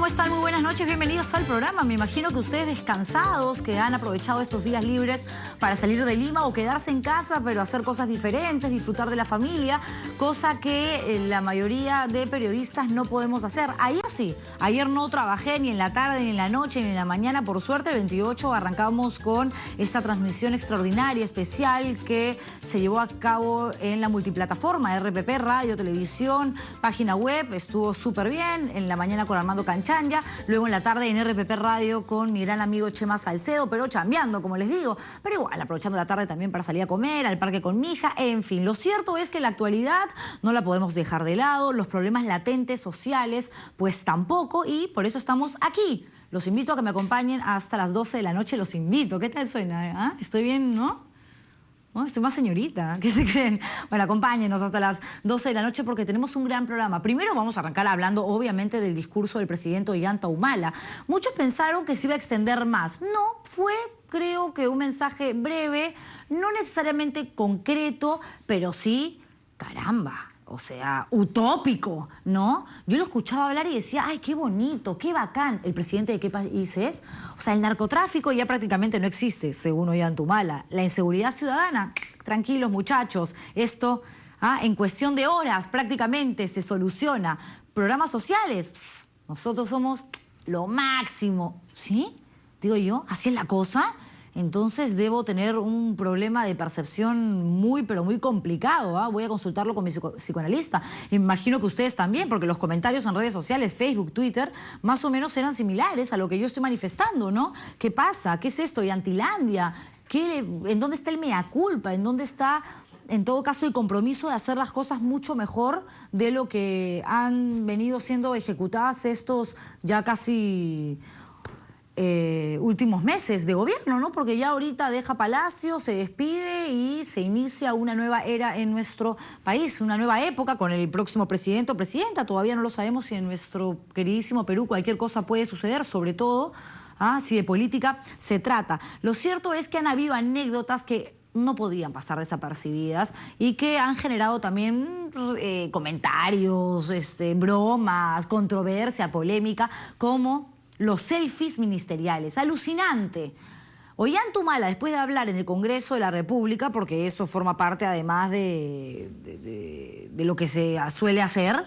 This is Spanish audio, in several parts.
¿Cómo están? Muy buenas noches, bienvenidos al programa. Me imagino que ustedes descansados, que han aprovechado estos días libres para salir de Lima o quedarse en casa, pero hacer cosas diferentes, disfrutar de la familia, cosa que la mayoría de periodistas no podemos hacer. Ayer sí, ayer no trabajé ni en la tarde, ni en la noche, ni en la mañana. Por suerte, el 28 arrancamos con esta transmisión extraordinaria, especial, que se llevó a cabo en la multiplataforma RPP, radio, televisión, página web. Estuvo súper bien. En la mañana con Armando Canchanya, luego en la tarde en RPP Radio con mi gran amigo Chema Salcedo, pero chambeando, como les digo. Pero igual, aprovechando la tarde también para salir a comer, al parque con mi hija, en fin. Lo cierto es que la actualidad no la podemos dejar de lado, los problemas latentes sociales, pues tampoco, y por eso estamos aquí. Los invito a que me acompañen hasta las 12 de la noche, los invito. ¿Qué tal suena? ¿Ah? ¿Estoy bien, no? Oh, estoy más señorita, ¿qué se creen? Bueno, acompáñenos hasta las 12 de la noche porque tenemos un gran programa. Primero vamos a arrancar hablando, obviamente, del discurso del presidente Ollanta Humala. Muchos pensaron que se iba a extender más. No, fue, creo que un mensaje breve, no necesariamente concreto, pero sí, caramba. O sea, utópico, ¿no? Yo lo escuchaba hablar y decía, ¡ay, qué bonito, qué bacán! ¿El presidente de qué país es? O sea, el narcotráfico ya prácticamente no existe, según Ollanta Humala. La inseguridad ciudadana, tranquilos muchachos, esto en cuestión de horas prácticamente se soluciona. Programas sociales, nosotros somos lo máximo, ¿sí? Digo yo, ¿así es la cosa? Entonces debo tener un problema de percepción muy, pero muy complicado. Voy a consultarlo con mi psicoanalista. Imagino que ustedes también, porque los comentarios en redes sociales, Facebook, Twitter, más o menos eran similares a lo que yo estoy manifestando, ¿no? ¿Qué pasa? ¿Qué es esto? ¿Yantilandia? ¿En dónde está el mea culpa? ¿En dónde está, en todo caso, el compromiso de hacer las cosas mucho mejor de lo que han venido siendo ejecutadas estos ya casi últimos meses de gobierno, ¿no? Porque ya ahorita deja Palacio, se despide y se inicia una nueva era en nuestro país, una nueva época con el próximo presidente o presidenta. Todavía no lo sabemos si en nuestro queridísimo Perú cualquier cosa puede suceder, sobre todo si de política se trata. Lo cierto es que han habido anécdotas que no podían pasar desapercibidas y que han generado también comentarios, bromas, controversia, polémica, como los selfies ministeriales. Alucinante. Ollanta Humala, después de hablar en el Congreso de la República, porque eso forma parte además de lo que se suele hacer,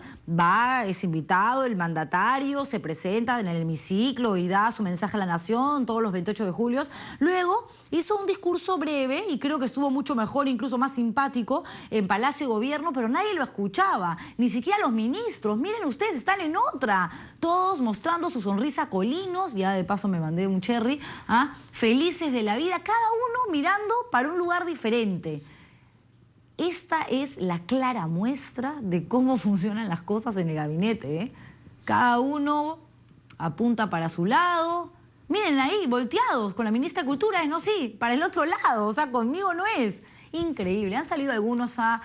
es invitado el mandatario, se presenta en el hemiciclo y da su mensaje a la nación todos los 28 de julio. Luego hizo un discurso breve y creo que estuvo mucho mejor, incluso más simpático, en Palacio de Gobierno, pero nadie lo escuchaba, ni siquiera los ministros. Miren ustedes, están en otra, todos mostrando su sonrisa colinos, ya de paso me mandé un cherry, felices de la vida, cada uno mirando para un lugar diferente. Esta es la clara muestra de cómo funcionan las cosas en el gabinete, Cada uno apunta para su lado. Miren ahí, volteados, con la ministra de Cultura, no, sí, para el otro lado, o sea, conmigo no es. Increíble. Han salido algunos a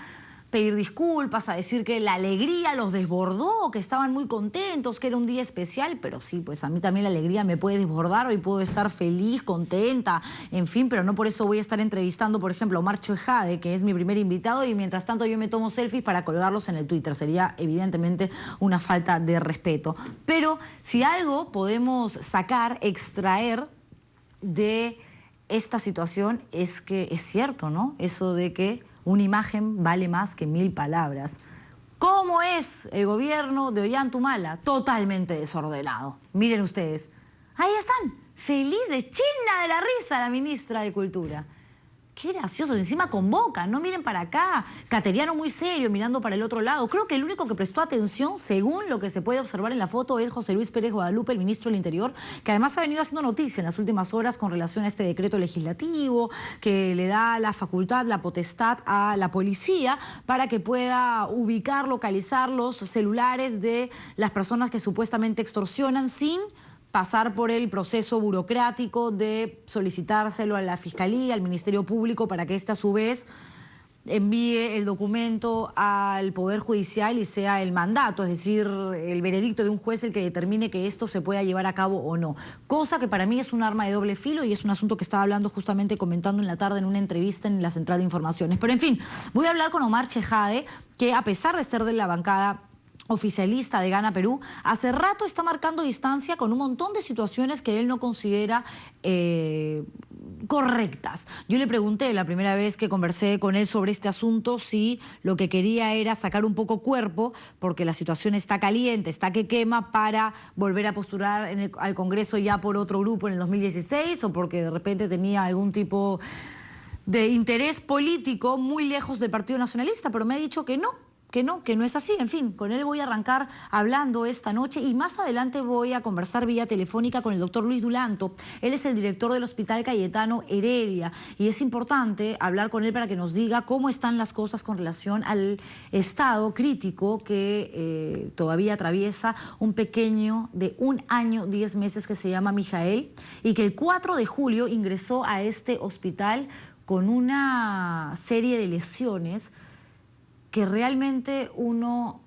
pedir disculpas, a decir que la alegría los desbordó, que estaban muy contentos, que era un día especial, pero sí, pues a mí también la alegría me puede desbordar, hoy puedo estar feliz, contenta, en fin, pero no por eso voy a estar entrevistando, por ejemplo, a Omar Chejade, que es mi primer invitado, y mientras tanto yo me tomo selfies para colgarlos en el Twitter. Sería evidentemente una falta de respeto. Pero si algo podemos sacar, extraer de esta situación es que es cierto, ¿no? Eso de que una imagen vale más que 1000 palabras. ¿Cómo es el gobierno de Ollanta Humala? Totalmente desordenado. Miren ustedes. Ahí están, felices, china de la risa la ministra de Cultura. Qué gracioso, encima convocan, no miren para acá. Cateriano muy serio, mirando para el otro lado. Creo que el único que prestó atención, según lo que se puede observar en la foto, es José Luis Pérez Guadalupe, el ministro del Interior, que además ha venido haciendo noticia en las últimas horas con relación a este decreto legislativo que le da la facultad, la potestad a la policía para que pueda ubicar, localizar los celulares de las personas que supuestamente extorsionan sin pasar por el proceso burocrático de solicitárselo a la Fiscalía, al Ministerio Público, para que éste a su vez envíe el documento al Poder Judicial y sea el mandato, es decir, el veredicto de un juez el que determine que esto se pueda llevar a cabo o no. Cosa que para mí es un arma de doble filo y es un asunto que estaba hablando justamente, comentando en la tarde en una entrevista en la Central de Informaciones. Pero en fin, voy a hablar con Omar Chejade, que a pesar de ser de la bancada oficialista de Gana Perú, hace rato está marcando distancia con un montón de situaciones que él no considera correctas. Yo le pregunté la primera vez que conversé con él sobre este asunto si lo que quería era sacar un poco cuerpo, porque la situación está caliente, está que quema, para volver a postular al Congreso ya por otro grupo en el 2016, o porque de repente tenía algún tipo de interés político muy lejos del Partido Nacionalista, pero me ha dicho que no es así. En fin, con él voy a arrancar hablando esta noche y más adelante voy a conversar vía telefónica con el doctor Luis Dulanto. Él es el director del Hospital Cayetano Heredia y es importante hablar con él para que nos diga cómo están las cosas con relación al estado crítico que todavía atraviesa un pequeño de 1 año, 10 meses que se llama Mijael y que el 4 de julio ingresó a este hospital con una serie de lesiones que realmente uno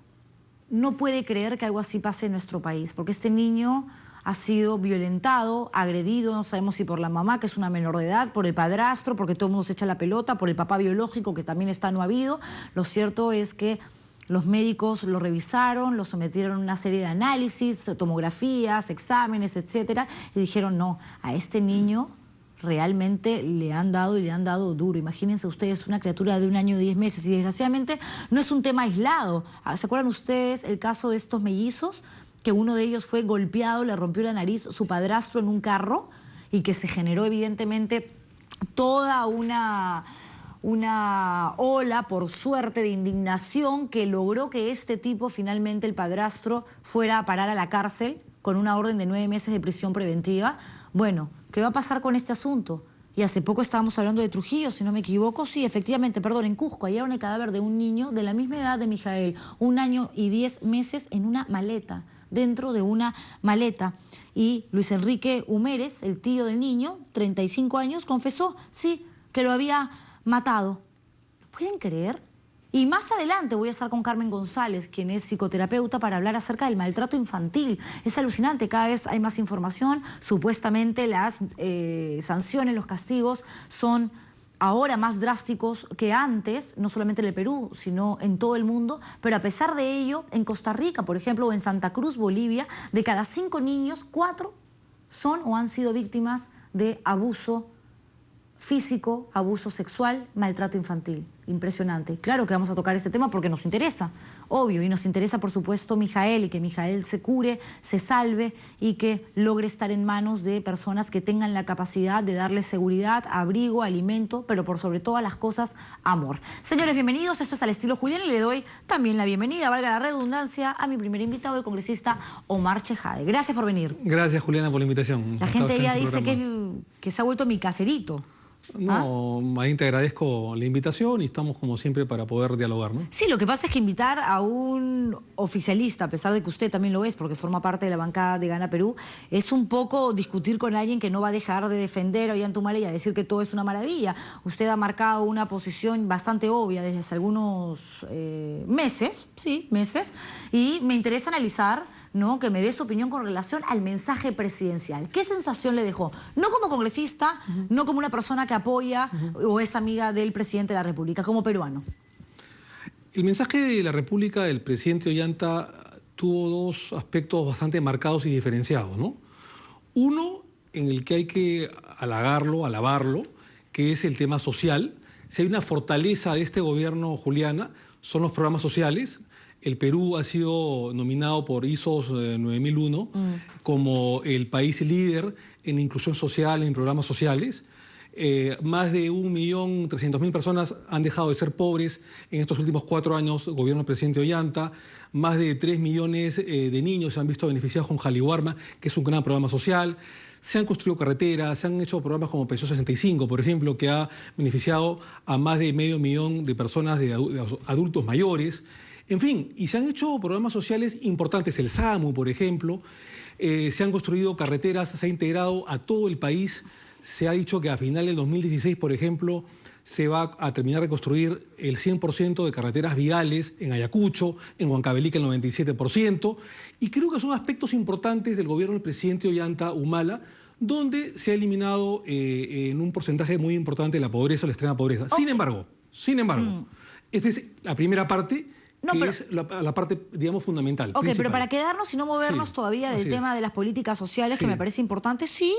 no puede creer que algo así pase en nuestro país, porque este niño ha sido violentado, agredido, no sabemos si por la mamá, que es una menor de edad, por el padrastro, porque todo el mundo se echa la pelota, por el papá biológico, que también está no habido. Lo cierto es que los médicos lo revisaron, lo sometieron a una serie de análisis, tomografías, exámenes, etcétera, y dijeron no, a este niño realmente le han dado duro. Imagínense ustedes una criatura de 1 año y 10 meses y desgraciadamente no es un tema aislado. ¿Se acuerdan ustedes el caso de estos mellizos? Que uno de ellos fue golpeado, le rompió la nariz su padrastro en un carro y que se generó evidentemente toda una ola, por suerte, de indignación que logró que este tipo, finalmente el padrastro, fuera a parar a la cárcel con una orden de 9 meses de prisión preventiva. Bueno, ¿qué va a pasar con este asunto? Y hace poco estábamos hablando de Trujillo, si no me equivoco. Sí, efectivamente, perdón, en Cusco hallaron el cadáver de un niño de la misma edad de Mijael, 1 año y 10 meses en una maleta, dentro de una maleta. Y Luis Enrique Humérez, el tío del niño, 35 años, confesó, sí, que lo había matado. ¿Lo pueden creer? Y más adelante voy a estar con Carmen González, quien es psicoterapeuta, para hablar acerca del maltrato infantil. Es alucinante, cada vez hay más información. Supuestamente las sanciones, los castigos son ahora más drásticos que antes, no solamente en el Perú, sino en todo el mundo. Pero a pesar de ello, en Costa Rica, por ejemplo, o en Santa Cruz, Bolivia, de cada 5 niños, 4 son o han sido víctimas de abuso físico, abuso sexual, maltrato infantil. Impresionante. Claro que vamos a tocar este tema porque nos interesa, obvio, y nos interesa, por supuesto, Mijael, y que Mijael se cure, se salve y que logre estar en manos de personas que tengan la capacidad de darle seguridad, abrigo, alimento, pero por sobre todas las cosas, amor. Señores, bienvenidos. Esto es Al Estilo Juliana y le doy también la bienvenida, valga la redundancia, a mi primer invitado, el congresista Omar Chejade. Gracias por venir. Gracias, Juliana, por la invitación. La gente ya dice que se ha vuelto mi caserito. No, ahí te agradezco la invitación y estamos como siempre para poder dialogar, ¿no? Sí, lo que pasa es que invitar a un oficialista, a pesar de que usted también lo es, porque forma parte de la bancada de Gana Perú, es un poco discutir con alguien que no va a dejar de defender a Ollanta y a decir que todo es una maravilla. Usted ha marcado una posición bastante obvia desde hace algunos meses, y me interesa analizar, ¿no?, que me dé su opinión con relación al mensaje presidencial. ¿Qué sensación le dejó? No como congresista, no como una persona que apoya o es amiga del presidente de la República, como peruano. El mensaje de la República del presidente Ollanta tuvo 2 aspectos bastante marcados y diferenciados, ¿no? Uno, en el que hay que alabarlo, que es el tema social. Si hay una fortaleza de este gobierno, Juliana, son los programas sociales. El Perú ha sido nominado por ISOS 9001 como el país líder en inclusión social, en programas sociales. Más de 1.300.000 personas han dejado de ser pobres en estos últimos 4 años, gobierno del presidente Ollanta. Más de 3 millones de niños se han visto beneficiados con Jaliwarma, que es un gran programa social. Se han construido carreteras, se han hecho programas como Pensión 65, por ejemplo, que ha beneficiado a más de 500.000 de personas, de adultos mayores. En fin, y se han hecho programas sociales importantes, el SAMU, por ejemplo. Se han construido carreteras, se ha integrado a todo el país. Se ha dicho que a final del 2016, por ejemplo, se va a terminar de construir el 100% de carreteras viales en Ayacucho, en Huancavelica el 97%. Y creo que son aspectos importantes del gobierno del presidente Ollanta Humala, donde se ha eliminado en un porcentaje muy importante la pobreza, la extrema pobreza. Okay. Sin embargo, esta es la primera parte, No, que pero, es la parte, digamos, fundamental. ok, principal. pero para quedarnos y no movernos Sí, todavía del así tema es. de las políticas sociales, que Sí. me parece importante, sí,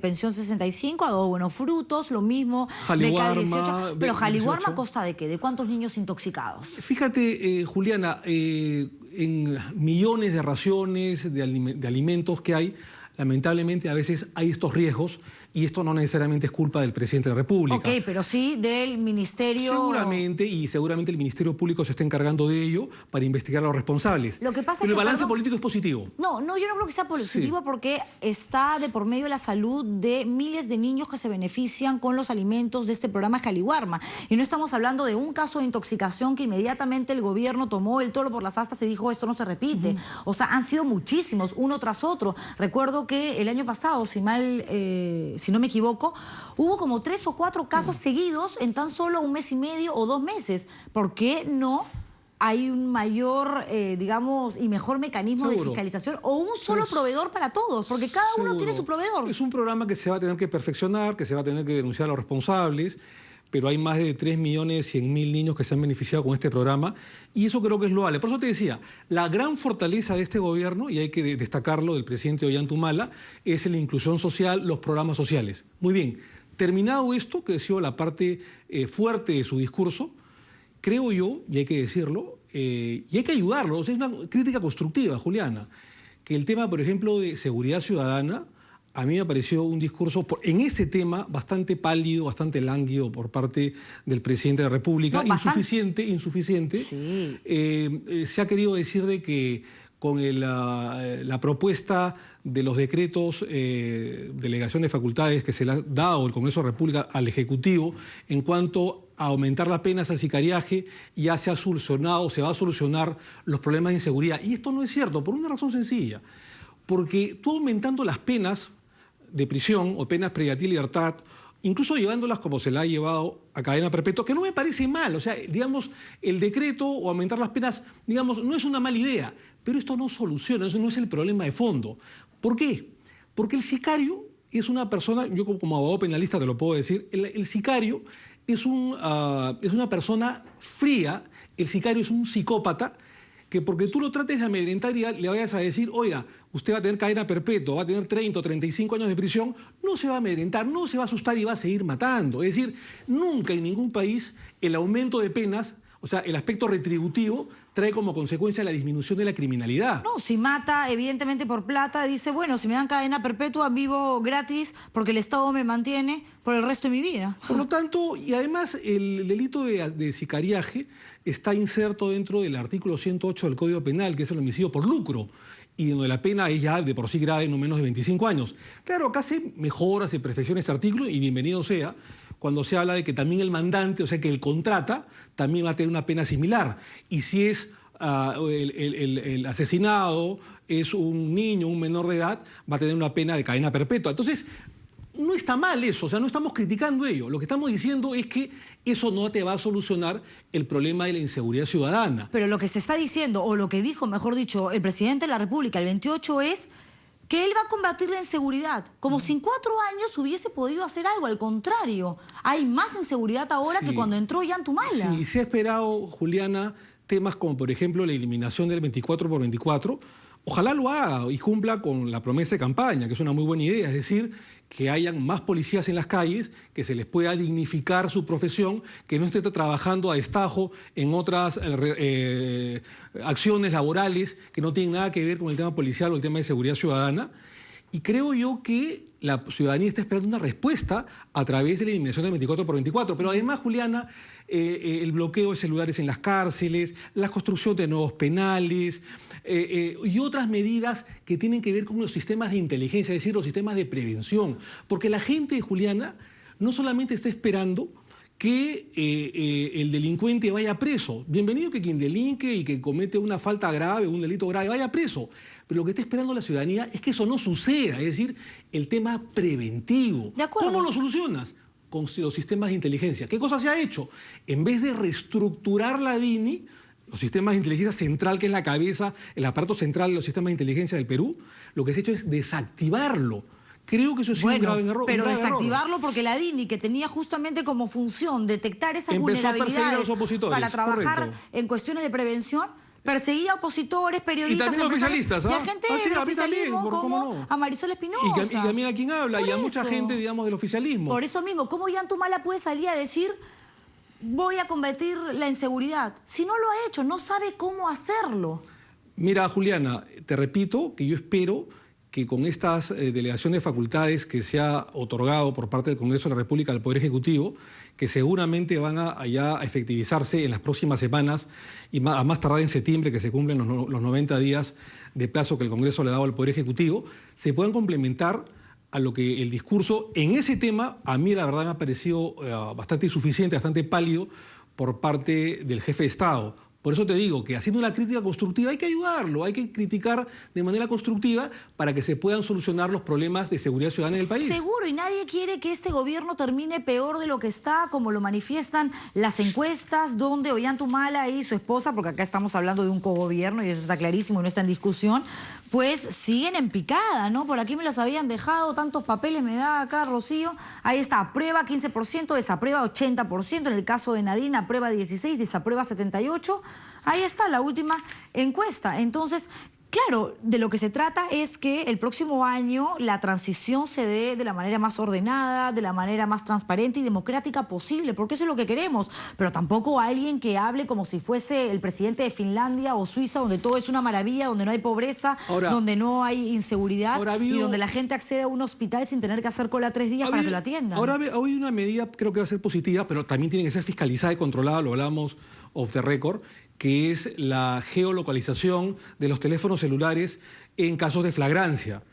pensión 65, ha dado buenos frutos, lo mismo, beca 18, Jaliwarma, pero Jaliwarma ¿a 18. costa de qué? ¿De cuántos niños intoxicados? Fíjate, Juliana, en millones de raciones de alimentos que hay, lamentablemente a veces hay estos riesgos y esto no necesariamente es culpa del presidente de la Ok, República. pero sí del ministerio... Seguramente el Ministerio Público se está encargando de ello para investigar a los responsables. Lo que pasa Pero es el que, balance perdón, político es positivo. no, yo no creo que sea positivo Sí. porque está de por medio la salud de miles de niños que se benefician con los alimentos de este programa Jaliwarma. Y no estamos hablando de un caso de intoxicación que inmediatamente el gobierno tomó el toro por las astas y dijo esto no se repite. O sea, han sido muchísimos, uno tras otro. Recuerdo que el año pasado, si no me equivoco, hubo como 3 o 4 casos seguidos en tan solo un mes y medio o 2 meses. ¿Por qué no hay un mayor, digamos, y mejor mecanismo de Seguro. fiscalización o un solo proveedor para todos? Porque cada uno tiene su proveedor. Es un programa que se va a tener que perfeccionar, que se va a tener que denunciar a los responsables, pero hay más de 3.100.000 niños que se han beneficiado con este programa y eso creo que es loable. Por eso te decía, la gran fortaleza de este gobierno, y hay que destacarlo del presidente Ollanta Humala, es la inclusión social, los programas sociales. Muy bien, terminado esto, que ha sido la parte fuerte de su discurso, creo yo, y hay que decirlo, y hay que ayudarlo, o sea, es una crítica constructiva, Juliana, que el tema, por ejemplo, de seguridad ciudadana, a mí me pareció un discurso en este tema bastante pálido, bastante lánguido por parte del presidente de la República, No, bastante. insuficiente. Sí. Se ha querido decir de que con la propuesta de los decretos, delegación de facultades que se le ha dado el Congreso de la República al Ejecutivo en cuanto a aumentar las penas al sicariaje, ya se va a solucionar los problemas de inseguridad. Y esto no es cierto, por una razón sencilla. Porque tú aumentando las penas de prisión o penas privativas de libertad, incluso llevándolas como se la ha llevado a cadena perpetua, que no me parece mal, o sea, digamos, el decreto o aumentar las penas, digamos, no es una mala idea, pero esto no soluciona, eso no es el problema de fondo. ¿Por qué? Porque el sicario es una persona, yo como abogado penalista te lo puedo decir, el sicario es una persona fría, el sicario es un psicópata, que porque tú lo trates de amedrentar y le vayas a decir, oiga, usted va a tener cadena perpetua, va a tener 30 o 35 años de prisión, no se va a amedrentar, no se va a asustar y va a seguir matando. Es decir, nunca en ningún país el aumento de penas, o sea, el aspecto retributivo, trae como consecuencia la disminución de la criminalidad. No, si mata, evidentemente por plata, dice, bueno, si me dan cadena perpetua, vivo gratis porque el Estado me mantiene por el resto de mi vida. Por lo tanto, y además el delito de sicariaje está inserto dentro del artículo 108 del Código Penal, que es el homicidio por lucro, y donde la pena es ya de por sí grave, no menos de 25 años. Claro, acá se mejora, se perfecciona este artículo, y bienvenido sea, cuando se habla de que también el mandante, o sea, que el contrata, también va a tener una pena similar. Y si es el asesinado, es un niño, un menor de edad, va a tener una pena de cadena perpetua. Entonces, no está mal eso, o sea, no estamos criticando ello. Lo que estamos diciendo es que eso no te va a solucionar el problema de la inseguridad ciudadana. Pero lo que se está diciendo, o lo que dijo, mejor dicho, el presidente de la República el 28 es que él va a combatir la inseguridad, como si en 4 años hubiese podido hacer algo. Al contrario, hay más inseguridad ahora que cuando entró Ollanta Humala. Sí, se ha esperado, Juliana, temas como, por ejemplo, la eliminación del 24x24. Ojalá lo haga y cumpla con la promesa de campaña, que es una muy buena idea, es decir, que hayan más policías en las calles, que se les pueda dignificar su profesión, que no esté trabajando a destajo en otras acciones laborales que no tienen nada que ver con el tema policial o el tema de seguridad ciudadana. Y creo yo que la ciudadanía está esperando una respuesta a través de la eliminación del 24x24. Pero además, Juliana, el bloqueo de celulares en las cárceles, la construcción de nuevos penales y otras medidas que tienen que ver con los sistemas de inteligencia, es decir, los sistemas de prevención. Porque la gente, Juliana, no solamente está esperando que el delincuente vaya preso. Bienvenido que quien delinque y que comete una falta grave, un delito grave, vaya preso. Pero lo que está esperando la ciudadanía es que eso no suceda, es decir, el tema preventivo. De acuerdo. ¿Cómo lo solucionas? Con los sistemas de inteligencia. ¿Qué cosa se ha hecho? En vez de reestructurar la DINI, los sistemas de inteligencia central, que es la cabeza, el aparato central de los sistemas de inteligencia del Perú, lo que se ha hecho es desactivarlo, Creo que eso sí es un grave error. Pero desactivarlo porque la DINI, que tenía justamente como función detectar esas vulnerabilidades para trabajar en cuestiones de prevención, perseguía opositores, periodistas, y también oficialistas, y a gente del oficialismo como a Marisol Espinosa. Y también a quien habla, y a mucha gente, digamos, del oficialismo. Por eso mismo, ¿cómo Ollantumala puede salir a decir voy a combatir la inseguridad? Si no lo ha hecho, no sabe cómo hacerlo. Mira, Juliana, te repito que yo espero que con estas delegaciones de facultades que se ha otorgado por parte del Congreso de la República al Poder Ejecutivo, que seguramente van a efectivizarse en las próximas semanas y a más tardar en septiembre, que se cumplen los 90 días de plazo que el Congreso le ha dado al Poder Ejecutivo, se puedan complementar a lo que el discurso en ese tema, a mí la verdad me ha parecido bastante insuficiente, bastante pálido por parte del jefe de Estado. Por eso te digo que haciendo una crítica constructiva hay que ayudarlo, hay que criticar de manera constructiva para que se puedan solucionar los problemas de seguridad ciudadana en el país. Seguro, y nadie quiere que este gobierno termine peor de lo que está, como lo manifiestan las encuestas, donde Ollantumala y su esposa, porque acá estamos hablando de un cogobierno y eso está clarísimo y no está en discusión, pues siguen en picada, ¿no? Por aquí me los habían dejado, tantos papeles me da acá Rocío. Ahí está, aprueba 15%, desaprueba 80%, en el caso de Nadine aprueba 16%, desaprueba 78%. Ahí está la última encuesta. Entonces, claro, de lo que se trata es que el próximo año la transición se dé de la manera más ordenada, de la manera más transparente y democrática posible, porque eso es lo que queremos. Pero tampoco alguien que hable como si fuese el presidente de Finlandia o Suiza, donde todo es una maravilla, donde no hay pobreza, donde no hay inseguridad y donde la gente accede a un hospital sin tener que hacer cola 3 días para que lo atiendan. Ahora hoy una medida creo que va a ser positiva, pero también tiene que ser fiscalizada y controlada, lo hablamos off the record, que es la geolocalización de los teléfonos celulares en casos de flagrancia.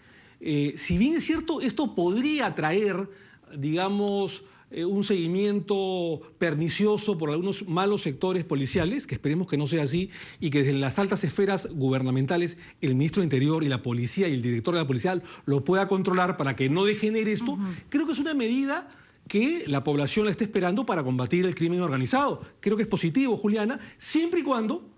Si bien es cierto, esto podría traer, digamos, un seguimiento pernicioso por algunos malos sectores policiales, que esperemos que no sea así, y que desde las altas esferas gubernamentales el ministro de Interior y la policía y el director de la policía lo pueda controlar para que no degenere esto, creo que es una medida que la población la esté esperando para combatir el crimen organizado. Creo que es positivo, Juliana, siempre y cuando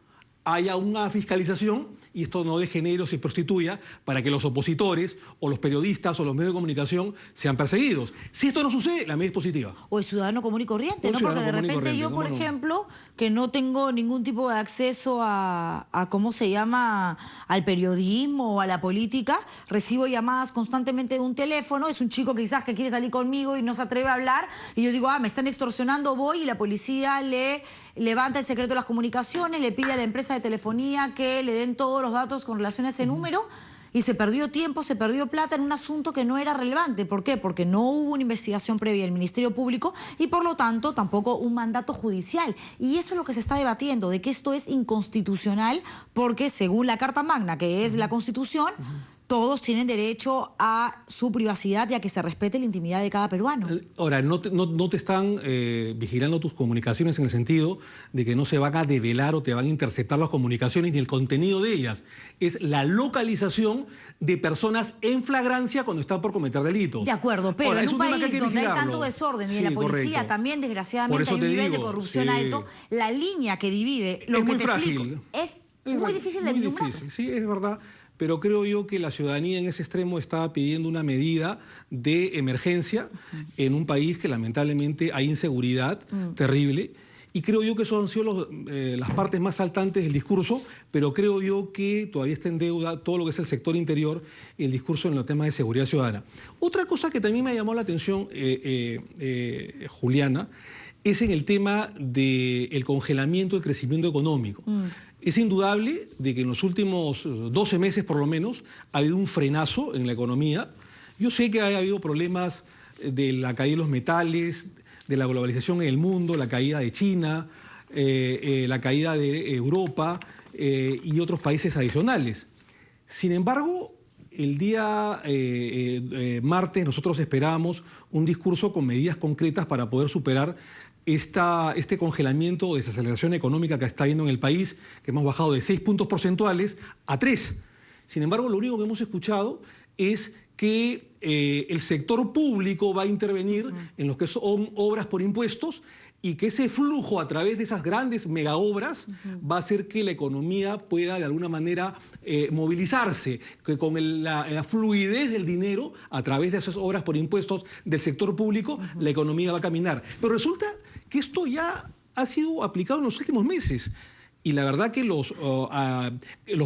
haya una fiscalización y esto no degenere o se prostituya para que los opositores o los periodistas o los medios de comunicación sean perseguidos. Si esto no sucede, la medida es positiva. O el ciudadano común y corriente, ¿no? Porque de repente yo, por ejemplo, que no tengo ningún tipo de acceso a ¿cómo se llama?, al periodismo o a la política, recibo llamadas constantemente de un teléfono, es un chico quizás que quiere salir conmigo y no se atreve a hablar, y yo digo, me están extorsionando, voy, y la policía le levanta el secreto de las comunicaciones, le pide a la empresa de telefonía que le den todos los datos con relación a ese número, y se perdió tiempo, se perdió plata en un asunto que no era relevante. ¿Por qué? Porque no hubo una investigación previa del Ministerio Público y por lo tanto tampoco un mandato judicial. Y eso es lo que se está debatiendo, de que esto es inconstitucional porque según la Carta Magna, que es la Constitución, todos tienen derecho a su privacidad y a que se respete la intimidad de cada peruano. Ahora, no te están vigilando tus comunicaciones en el sentido de que no se van a develar o te van a interceptar las comunicaciones ni el contenido de ellas. Es la localización de personas en flagrancia cuando están por cometer delitos. De acuerdo, pero en un país donde hay tanto desorden y en la policía también, desgraciadamente, hay un nivel de corrupción alto, la línea que divide lo que te explico es muy difícil de vislumbrar. Sí, es verdad. Pero creo yo que la ciudadanía en ese extremo está pidiendo una medida de emergencia en un país que lamentablemente hay inseguridad terrible. Y creo yo que eso han sido las partes más saltantes del discurso, pero creo yo que todavía está en deuda todo lo que es el sector interior y el discurso en los temas de seguridad ciudadana. Otra cosa que también me llamó la atención, Juliana, es en el tema del congelamiento del crecimiento económico. Es indudable de que en los últimos 12 meses, por lo menos, ha habido un frenazo en la economía. Yo sé que ha habido problemas de la caída de los metales, de la globalización en el mundo, la caída de China, la caída de Europa y otros países adicionales. Sin embargo, el día martes nosotros esperábamos un discurso con medidas concretas para poder superar este congelamiento o desaceleración económica que está habiendo en el país, que hemos bajado de 6 puntos porcentuales a 3. Sin embargo, lo único que hemos escuchado es que el sector público va a intervenir en lo que son obras por impuestos y que ese flujo a través de esas grandes megaobras va a hacer que la economía pueda de alguna manera movilizarse, que con la fluidez del dinero a través de esas obras por impuestos del sector público, la economía va a caminar. Pero resulta que esto ya ha sido aplicado en los últimos meses. Y la verdad que los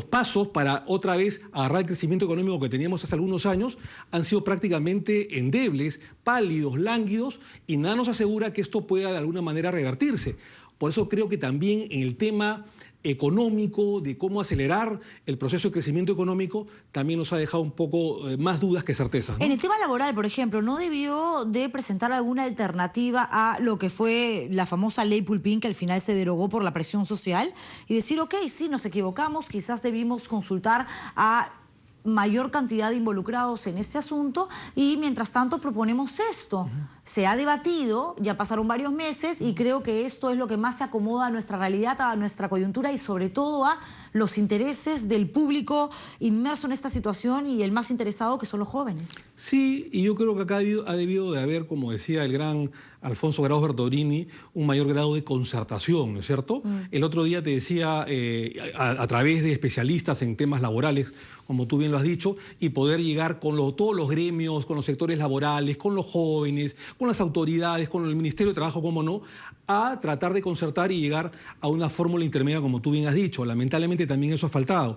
pasos para otra vez agarrar el crecimiento económico que teníamos hace algunos años han sido prácticamente endebles, pálidos, lánguidos, y nada nos asegura que esto pueda de alguna manera revertirse. Por eso creo que también en el tema económico, de cómo acelerar el proceso de crecimiento económico, también nos ha dejado un poco más dudas que certezas, ¿no? En el tema laboral, por ejemplo, ¿no debió de presentar alguna alternativa a lo que fue la famosa ley Pulpín, que al final se derogó por la presión social, y decir, ok, sí, nos equivocamos, quizás debimos consultar a mayor cantidad de involucrados en este asunto y mientras tanto proponemos esto? Se ha debatido, ya pasaron varios meses y creo que esto es lo que más se acomoda a nuestra realidad, a nuestra coyuntura y sobre todo a los intereses del público inmerso en esta situación y el más interesado, que son los jóvenes. Sí, y yo creo que acá ha debido de haber, como decía el gran Alfonso Graus Bertolini, un mayor grado de concertación, ¿no es cierto? El otro día te decía, a través de especialistas en temas laborales, como tú bien lo has dicho, y poder llegar con todos los gremios, con los sectores laborales, con los jóvenes, con las autoridades, con el Ministerio de Trabajo, cómo no, a tratar de concertar y llegar a una fórmula intermedia, como tú bien has dicho. Lamentablemente también eso ha faltado.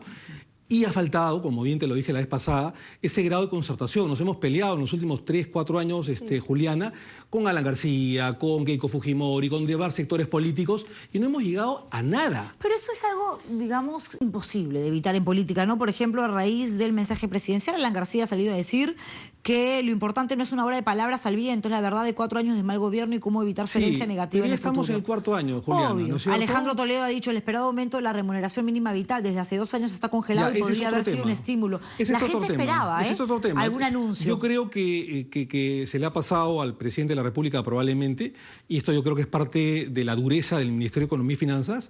Y ha faltado, como bien te lo dije la vez pasada, ese grado de concertación. Nos hemos peleado en los últimos 3, 4 años, Juliana, con Alan García, con Keiko Fujimori, con diversos sectores políticos, y no hemos llegado a nada. Pero eso es algo, digamos, imposible de evitar en política, ¿no? Por ejemplo, a raíz del mensaje presidencial, Alan García ha salido a decir que lo importante no es una obra de palabras al viento, es la verdad de 4 años de mal gobierno y cómo evitar su herencia negativa en el futuro. Estamos en el 4º año, Juliana, obvio. ¿no es cierto? Alejandro Toledo ha dicho, el esperado aumento de la remuneración mínima vital desde hace 2 años está congelado y podría haber sido un estímulo. La gente esperaba, Ese es otro tema. Algún anuncio. Yo creo que se le ha pasado al presidente de la República probablemente, y esto yo creo que es parte de la dureza del Ministerio de Economía y Finanzas,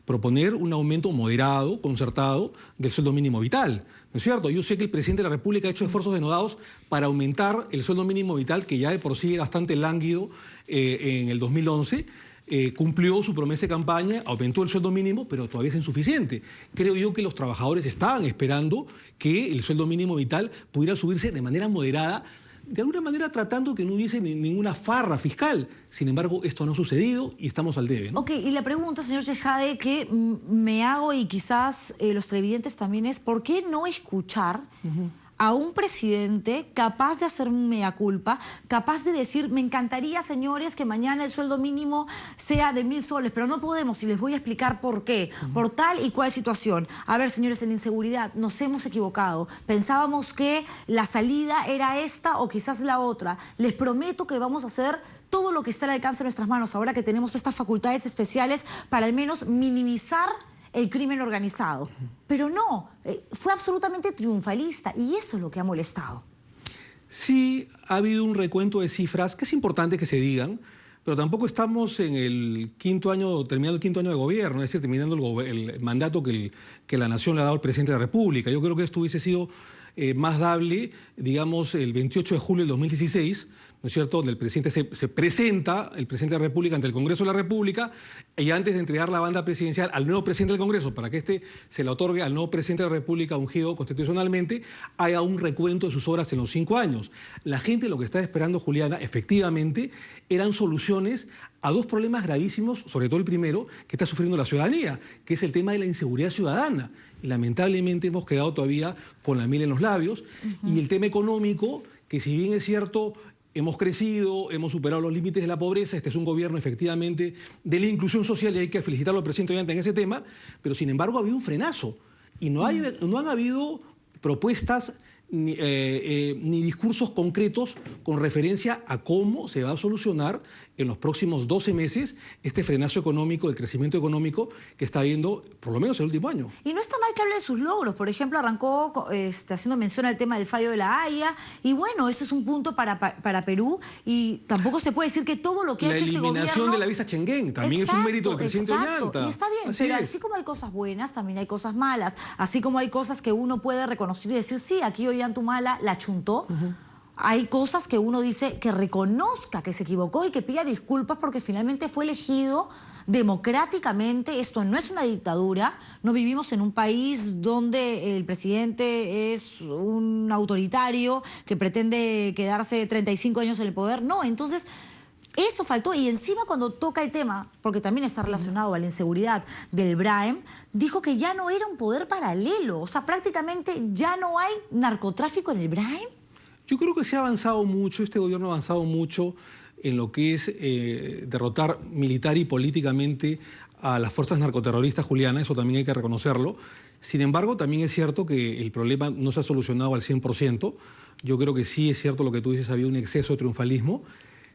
proponer un aumento moderado, concertado, del sueldo mínimo vital, ¿no es cierto? Yo sé que el presidente de la República ha hecho esfuerzos denodados para aumentar el sueldo mínimo vital, que ya de por sí era bastante lánguido en el 2011, cumplió su promesa de campaña, aumentó el sueldo mínimo, pero todavía es insuficiente. Creo yo que los trabajadores estaban esperando que el sueldo mínimo vital pudiera subirse de manera moderada, de alguna manera tratando que no hubiese ninguna farra fiscal. Sin embargo, esto no ha sucedido y estamos al debe, ¿no? Ok, y la pregunta, señor Chejade, que me hago y quizás los televidentes también es, ¿por qué no escuchar a un presidente capaz de hacer un mea culpa, capaz de decir, me encantaría, señores, que mañana el sueldo mínimo sea de 1.000 soles, pero no podemos y les voy a explicar por qué, por tal y cual situación? A ver, señores, en la inseguridad nos hemos equivocado. Pensábamos que la salida era esta o quizás la otra. Les prometo que vamos a hacer todo lo que está al alcance de nuestras manos ahora que tenemos estas facultades especiales para al menos minimizar el crimen organizado. Pero no, fue absolutamente triunfalista y eso es lo que ha molestado. Sí, ha habido un recuento de cifras que es importante que se digan, pero tampoco estamos en el 5º año, terminando el 5º año de gobierno, es decir, terminando el mandato que la nación le ha dado al presidente de la República. Yo creo que esto hubiese sido más dable, digamos, el 28 de julio del 2016, ¿no es cierto?, donde el presidente se presenta, el presidente de la República, ante el Congreso de la República, y antes de entregar la banda presidencial al nuevo presidente del Congreso, para que se la otorgue al nuevo presidente de la República ungido constitucionalmente, haya un recuento de sus obras en los 5 años. La gente lo que está esperando, Juliana, efectivamente, eran soluciones a 2 problemas gravísimos, sobre todo el primero, que está sufriendo la ciudadanía, que es el tema de la inseguridad ciudadana. Y lamentablemente hemos quedado todavía con la miel en los labios. Y el tema económico, que si bien es cierto, hemos crecido, hemos superado los límites de la pobreza, este es un gobierno efectivamente de la inclusión social y hay que felicitarlo al presidente Ollanta en ese tema, pero sin embargo ha habido un frenazo y no han habido propuestas ni discursos concretos con referencia a cómo se va a solucionar en los próximos 12 meses este frenazo económico, el crecimiento económico que está habiendo por lo menos el último año. Y no está mal que hable de sus logros. Por ejemplo, arrancó haciendo mención al tema del fallo de la Haya. Y bueno, esto es un punto para Perú. Y tampoco se puede decir que todo lo que ha hecho este gobierno... La eliminación de la visa Schengen también es un mérito del presidente Ollanta. Y está bien, pero así como hay cosas buenas, también hay cosas malas. Así como hay cosas que uno puede reconocer y decir, sí, aquí Ollanta Humala la chuntó. hay cosas que uno dice que reconozca que se equivocó y que pida disculpas porque finalmente fue elegido democráticamente. Esto no es una dictadura, no vivimos en un país donde el presidente es un autoritario que pretende quedarse 35 años en el poder. No, entonces eso faltó. Y encima cuando toca el tema, porque también está relacionado a la inseguridad del Brahim, dijo que ya no era un poder paralelo. O sea, prácticamente ya no hay narcotráfico en el Brahim. Yo creo que se ha avanzado mucho, este gobierno ha avanzado mucho en lo que es derrotar militar y políticamente a las fuerzas narcoterroristas, Juliana, eso también hay que reconocerlo. Sin embargo, también es cierto que el problema no se ha solucionado al 100%. Yo creo que sí es cierto lo que tú dices, había un exceso de triunfalismo.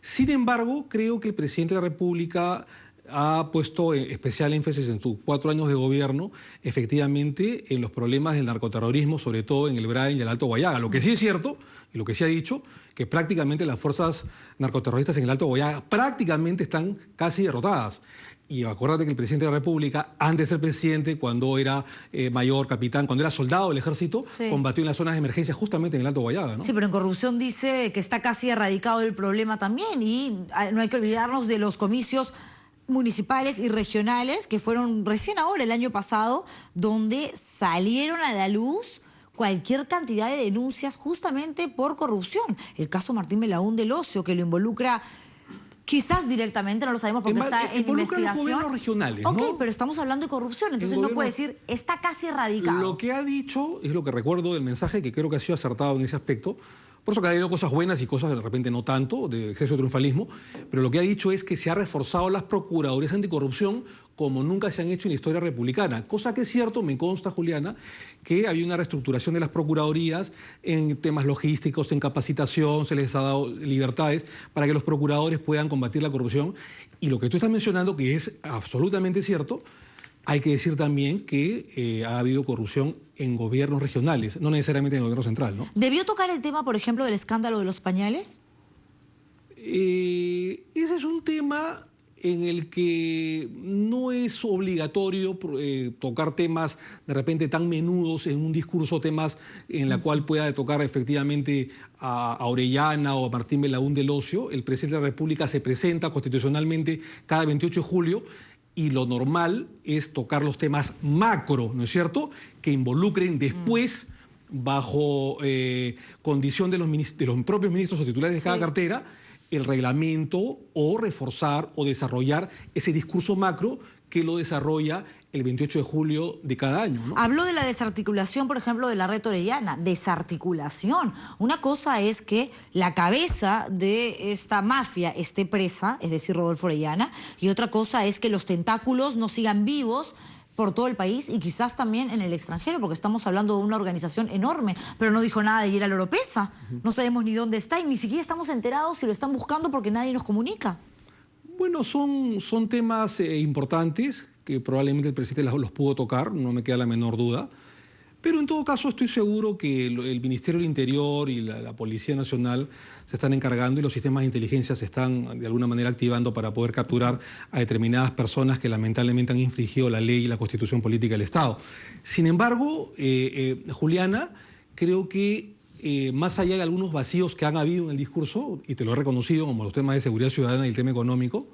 Sin embargo, creo que el presidente de la República ha puesto especial énfasis en sus 4 años de gobierno, efectivamente, en los problemas del narcoterrorismo, sobre todo en el Brahim y el Alto Guayaga. Lo que sí es cierto, y lo que sí ha dicho, que prácticamente las fuerzas narcoterroristas en el Alto Guayaga prácticamente están casi derrotadas. Y acuérdate que el presidente de la República, antes de ser presidente, cuando era mayor, capitán, cuando era soldado del ejército, sí, combatió en las zonas de emergencia justamente en el Alto Guayaga, ¿no? Sí, pero en corrupción dice que está casi erradicado el problema también, y no hay que olvidarnos de los comicios municipales y regionales que fueron recién ahora, el año pasado, donde salieron a la luz cualquier cantidad de denuncias justamente por corrupción. El caso Martín Belaúnde del Ocio, que lo involucra quizás directamente, no lo sabemos porque está en investigación. Los gobiernos regionales, ¿no? Ok, pero estamos hablando de corrupción, entonces no puede decir, está casi erradicado. Lo que ha dicho, es lo que recuerdo del mensaje, que creo que ha sido acertado en ese aspecto. Por eso que ha habido cosas buenas y cosas de repente no tanto, de exceso de triunfalismo, pero lo que ha dicho es que se ha reforzado las procuradurías anticorrupción como nunca se han hecho en la historia republicana. Cosa que es cierto, me consta, Juliana, que había una reestructuración de las procuradurías en temas logísticos, en capacitación, se les ha dado libertades para que los procuradores puedan combatir la corrupción. Y lo que tú estás mencionando, que es absolutamente cierto, hay que decir también que ha habido corrupción en gobiernos regionales, no necesariamente en el gobierno central, ¿no? ¿Debió tocar el tema, por ejemplo, del escándalo de los pañales? Ese es un tema en el que no es obligatorio tocar temas de repente tan menudos en un discurso, temas en la cual pueda tocar efectivamente a Orellana o a Martín Belaúnde del Ocio. El presidente de la República se presenta constitucionalmente cada 28 de julio y lo normal es tocar los temas macro, ¿no es cierto?, que involucren después, bajo condición de los propios ministros o titulares de cada cartera, el reglamento o reforzar o desarrollar ese discurso macro que lo desarrolla el 28 de julio de cada año, ¿no? Habló de la desarticulación, por ejemplo, de la red Orellana. Desarticulación. Una cosa es que la cabeza de esta mafia esté presa, es decir, Rodolfo Orellana, y otra cosa es que los tentáculos no sigan vivos por todo el país y quizás también en el extranjero, porque estamos hablando de una organización enorme, pero no dijo nada de ir a la Oropesa. No sabemos ni dónde está y ni siquiera estamos enterados si lo están buscando porque nadie nos comunica. Bueno, son temas importantes que probablemente el presidente los pudo tocar, no me queda la menor duda. Pero en todo caso estoy seguro que el Ministerio del Interior y la Policía Nacional se están encargando y los sistemas de inteligencia se están de alguna manera activando para poder capturar a determinadas personas que lamentablemente han infringido la ley y la Constitución Política del Estado. Sin embargo, Juliana, creo que más allá de algunos vacíos que han habido en el discurso, y te lo he reconocido, como los temas de seguridad ciudadana y el tema económico,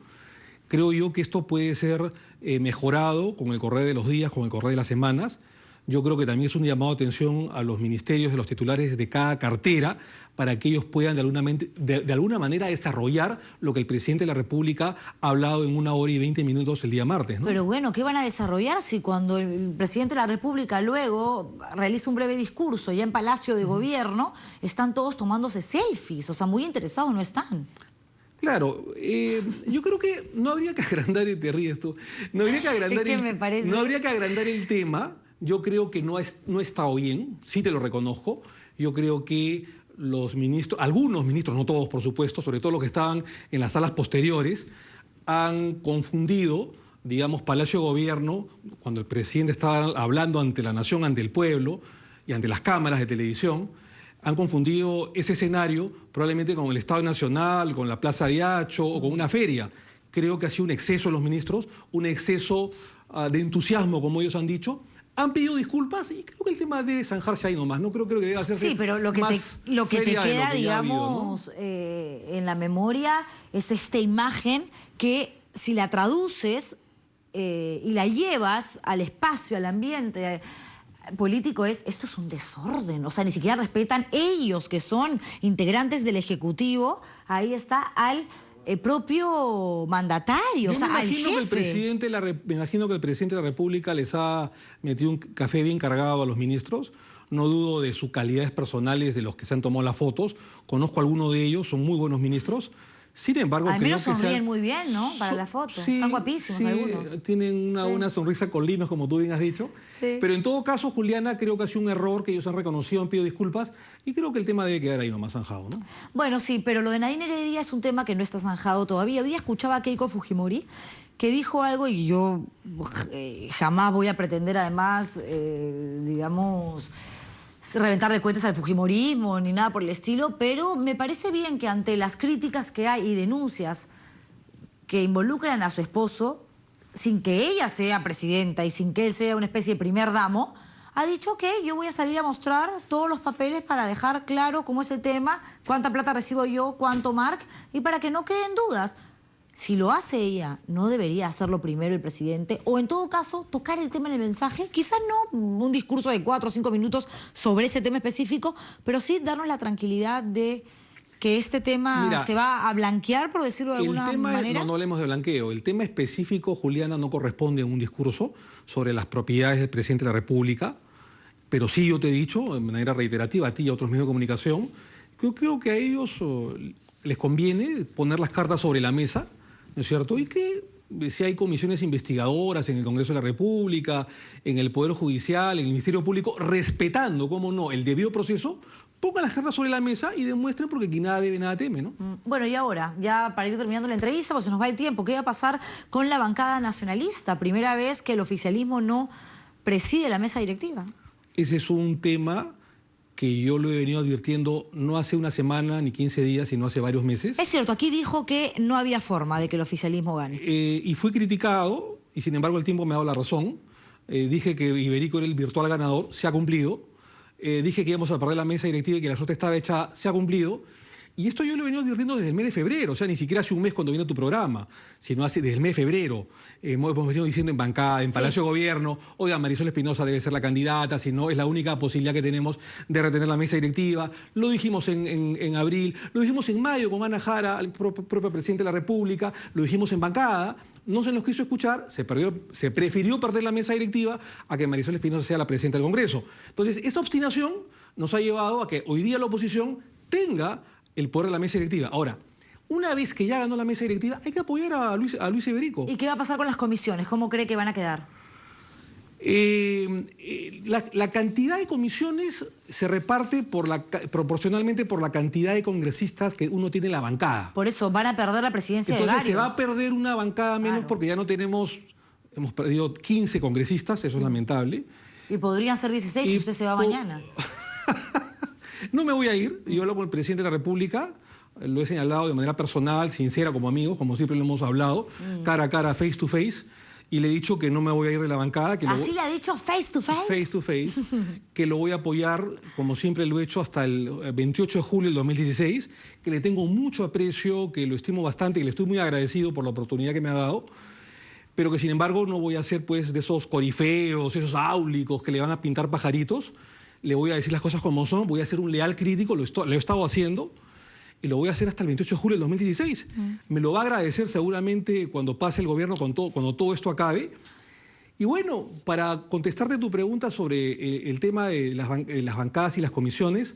creo yo que esto puede ser mejorado con el correr de los días, con el correr de las semanas. Yo creo que también es un llamado de atención a los ministerios, de los titulares de cada cartera, para que ellos puedan de alguna manera desarrollar lo que el presidente de la República ha hablado en 1 hora y 20 minutos el día martes, ¿no? Pero bueno, ¿qué van a desarrollar si cuando el presidente de la República luego realiza un breve discurso ya en Palacio de Gobierno, están todos tomándose selfies? O sea, muy interesados no están. Claro, yo creo que no habría que agrandar, te ríes tú, no habría que agrandar, no habría que agrandar el tema. Yo creo que no ha estado bien, sí te lo reconozco. Yo creo que los ministros, algunos ministros, no todos por supuesto, sobre todo los que estaban en las salas posteriores, han confundido, digamos, Palacio de Gobierno, cuando el presidente estaba hablando ante la nación, ante el pueblo y ante las cámaras de televisión, han confundido ese escenario probablemente con el Estado Nacional, con la Plaza de Hacho o con una feria. Creo que ha sido un exceso de los ministros, un exceso de entusiasmo, como ellos han dicho, Han pedido disculpas y creo que el tema debe zanjarse ahí nomás. No creo que debe hacerse. Sí, pero lo que te queda, digamos, en la memoria es esta imagen que si la traduces y la llevas al espacio, al ambiente político, esto es un desorden. O sea, ni siquiera respetan ellos, que son integrantes del Ejecutivo. Ahí está al propio mandatario, o sea, al jefe. Me imagino que el presidente de la República les ha metido un café bien cargado a los ministros. No dudo de sus calidades personales de los que se han tomado las fotos. Conozco a algunos de ellos, son muy buenos ministros. Sin embargo, al menos sonríen muy bien, ¿no? Para la foto. Sí, están guapísimos algunos. Tienen una sonrisa con linos, como tú bien has dicho. Sí. Pero en todo caso, Juliana, creo que ha sido un error que ellos han reconocido, han pedido disculpas y creo que el tema debe quedar ahí nomás zanjado, ¿no? Bueno, sí, pero lo de Nadine Heredia es un tema que no está zanjado todavía. Hoy día escuchaba a Keiko Fujimori que dijo algo y yo jamás voy a pretender, además, digamos, reventarle cuentas al fujimorismo ni nada por el estilo, pero me parece bien que ante las críticas que hay y denuncias que involucran a su esposo, sin que ella sea presidenta y sin que él sea una especie de primer damo, ha dicho que yo voy a salir a mostrar todos los papeles para dejar claro cómo es el tema, cuánta plata recibo yo, cuánto Marc, y para que no queden dudas. Si lo hace ella, ¿no debería hacerlo primero el presidente? O en todo caso, tocar el tema en el mensaje. Quizás no un discurso de 4 o 5 minutos sobre ese tema específico, pero sí darnos la tranquilidad de que este tema se va a blanquear, por decirlo de alguna manera. No hablemos de blanqueo. El tema específico, Juliana, no corresponde a un discurso sobre las propiedades del presidente de la República, pero sí yo te he dicho, de manera reiterativa, a ti y a otros medios de comunicación, que yo creo que a ellos les conviene poner las cartas sobre la mesa, ¿no es cierto? Y que si hay comisiones investigadoras en el Congreso de la República, en el Poder Judicial, en el Ministerio Público, respetando, cómo no, el debido proceso, pongan las cartas sobre la mesa y demuestren, porque quien nada debe, nada teme, ¿no? Bueno, y ahora, ya para ir terminando la entrevista, pues se nos va el tiempo, ¿qué va a pasar con la bancada nacionalista? Primera vez que el oficialismo no preside la mesa directiva. Ese es un tema que yo lo he venido advirtiendo no hace una semana ni 15 días, sino hace varios meses. Es cierto, aquí dijo que no había forma de que el oficialismo gane. Y fui criticado, y sin embargo el tiempo me ha dado la razón. Dije que Iberico era el virtual ganador, se ha cumplido. Dije que íbamos a perder la mesa directiva y que la suerte estaba hecha, se ha cumplido. Y esto yo lo he venido advirtiendo desde el mes de febrero, o sea, ni siquiera hace un mes cuando vino tu programa, sino desde el mes de febrero. Hemos venido diciendo en bancada, en Palacio de Gobierno, oiga, Marisol Espinosa debe ser la candidata, si no es la única posibilidad que tenemos de retener la mesa directiva. Lo dijimos en abril, lo dijimos en mayo con Ana Jara, el propio presidente de la República, lo dijimos en bancada. No se nos quiso escuchar, se prefirió perder la mesa directiva a que Marisol Espinosa sea la presidenta del Congreso. Entonces, esa obstinación nos ha llevado a que hoy día la oposición tenga el poder de la mesa directiva. Ahora, una vez que ya ganó la mesa directiva, hay que apoyar a Luis Iberico. ¿Y qué va a pasar con las comisiones? ¿Cómo cree que van a quedar? La cantidad de comisiones se reparte proporcionalmente por la cantidad de congresistas que uno tiene en la bancada. Por eso van a perder la presidencia de varios. Entonces se va a perder una bancada menos, claro, porque ya no tenemos, hemos perdido 15 congresistas, eso es lamentable. Y podrían ser 16 si usted se va mañana. No me voy a ir, yo hablo con el presidente de la República, lo he señalado de manera personal, sincera, como amigos, como siempre lo hemos hablado, cara a cara, face to face, y le he dicho que no me voy a ir de la bancada. Que ¿Así le ha dicho face to face? Face to face, que lo voy a apoyar, como siempre lo he hecho, hasta el 28 de julio del 2016, que le tengo mucho aprecio, que lo estimo bastante, que le estoy muy agradecido por la oportunidad que me ha dado, pero que sin embargo no voy a ser pues de esos corifeos, esos áulicos que le van a pintar pajaritos. Le voy a decir las cosas como son, voy a ser un leal crítico, lo he estado haciendo y lo voy a hacer hasta el 28 de julio del 2016. Me lo va a agradecer seguramente cuando pase el gobierno, cuando todo esto acabe. Y bueno, para contestarte tu pregunta sobre el tema de las bancadas y las comisiones,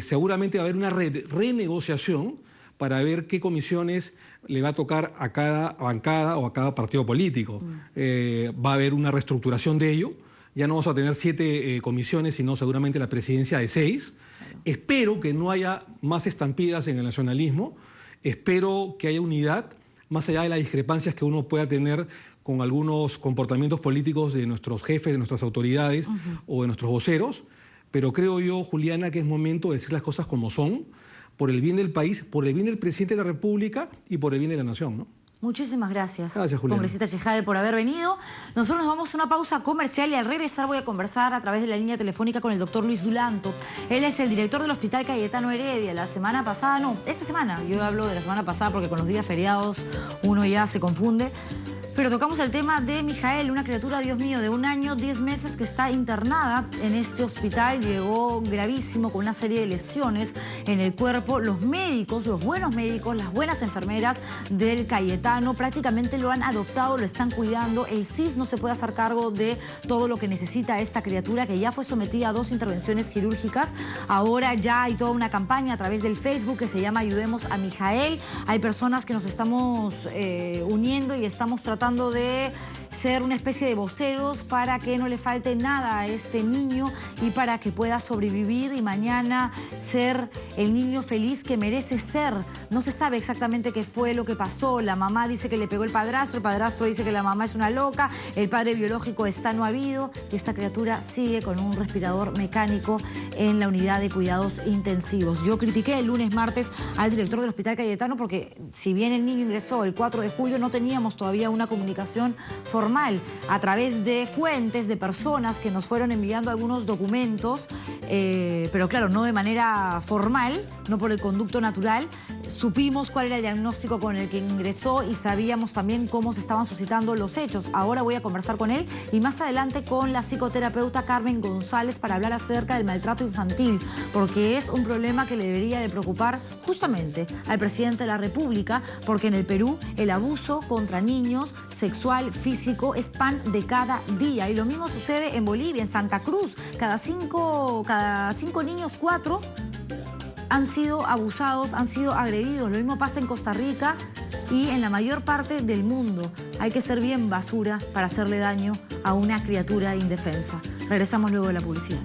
seguramente va a haber una renegociación para ver qué comisiones le va a tocar a cada bancada o a cada partido político. Va a haber una reestructuración de ello. Ya no vamos a tener 7 comisiones, sino seguramente la presidencia de 6. Espero que no haya más estampidas en el nacionalismo. Espero que haya unidad, más allá de las discrepancias que uno pueda tener con algunos comportamientos políticos de nuestros jefes, de nuestras autoridades o de nuestros voceros. Pero creo yo, Juliana, que es momento de decir las cosas como son, por el bien del país, por el bien del presidente de la República y por el bien de la nación, ¿no? Muchísimas gracias, Gracias, Julián. congresista Chejade, por haber venido. Nosotros nos vamos a una pausa comercial y al regresar voy a conversar a través de la línea telefónica con el doctor Luis Dulanto. Él es el director del Hospital Cayetano Heredia. La semana pasada, no, esta semana, yo hablo de la semana pasada porque con los días feriados uno ya se confunde. Pero tocamos el tema de Mijael, una criatura, Dios mío, de 1 año, 10 meses que está internada en este hospital. Llegó gravísimo con una serie de lesiones en el cuerpo. Los médicos, los buenos médicos, las buenas enfermeras del Cayetano prácticamente lo han adoptado, lo están cuidando. El CIS no se puede hacer cargo de todo lo que necesita esta criatura que ya fue sometida a 2 intervenciones quirúrgicas. Ahora ya hay toda una campaña a través del Facebook que se llama Ayudemos a Mijael. Hay personas que nos estamos uniendo y estamos tratando de ser una especie de voceros para que no le falte nada a este niño y para que pueda sobrevivir y mañana ser el niño feliz que merece ser. No se sabe exactamente qué fue lo que pasó. La mamá dice que le pegó el padrastro dice que la mamá es una loca, el padre biológico está no habido y esta criatura sigue con un respirador mecánico en la unidad de cuidados intensivos. Yo critiqué el lunes, martes al director del Hospital Cayetano porque si bien el niño ingresó el 4 de julio no teníamos todavía una comunicación formal a través de fuentes, de personas que nos fueron enviando algunos documentos, pero claro, no de manera formal, no por el conducto natural. Supimos cuál era el diagnóstico con el que ingresó y sabíamos también cómo se estaban suscitando los hechos. Ahora voy a conversar con él y más adelante con la psicoterapeuta Carmen González para hablar acerca del maltrato infantil, porque es un problema que le debería de preocupar justamente al presidente de la República, porque en el Perú el abuso contra niños, sexual, físico, es pan de cada día. Y lo mismo sucede en Bolivia, en Santa Cruz. Cada cinco niños, 4 han sido abusados, han sido agredidos. Lo mismo pasa en Costa Rica y en la mayor parte del mundo. Hay que ser bien basura para hacerle daño a una criatura indefensa. Regresamos luego de la publicidad.